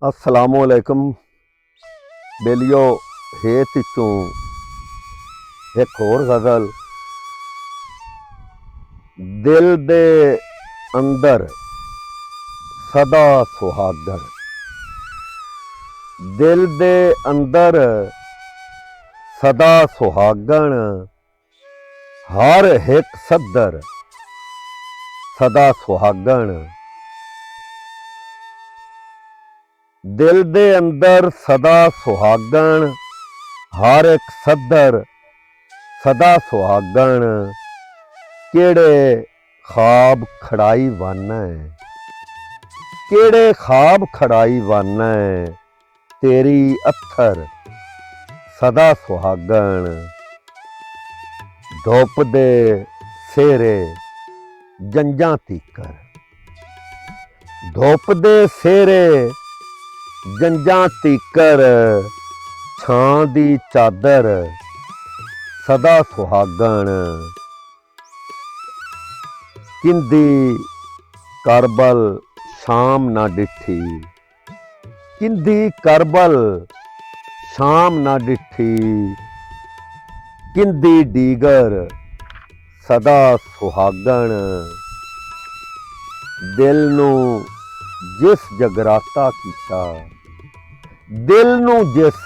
अस्सलामुअलैकुम बेलियो हेत चों एक होर गज़ल। दिल दे अंदर सदा सुहागण, दिल दे अंदर सदा सुहागण, हर हिक सदर सदा सुहागण। दिल दे अंदर सदा सुहागण, हर एक सदर सदा सुहागण। केड़े खाब खड़ाई वाना है, केड़े खाब खड़ाई वाना है, तेरी अत्थर सदा सुहागण। धुप दे सेरे जंजां तीकर, धुप दे सेरे जंजां तीकर, छां दी चादर सदा सुहागण। किंदी करबल शाम ना डिठी, किंदी करबल शाम ना डिठी, किंदी डीगर सदा सुहागण। दिल नू जिस जगराता कीता, दिल नू जिस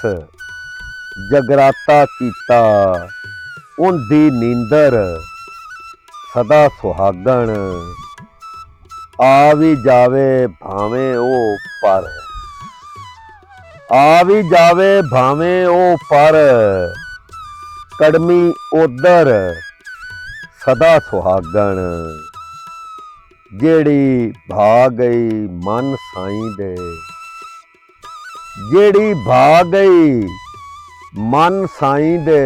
जगराता कीता, उनदी नींदर सदा सुहागण। आ भी जावे भावें ओ पर, आ भी जावे भावें ओ पर, कड़मी ओदर सदा सुहागण। जेड़ी भा गई मन साईं दे, जेड़ी भा गई मन साईं दे,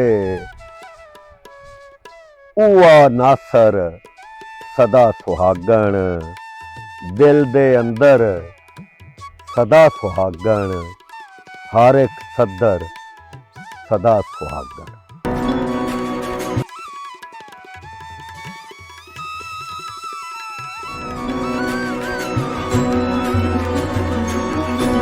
उआ नासर सदा सुहागण। दिल दे अंदर सदा सुहागण, हर एक सदर सदा सुहागण।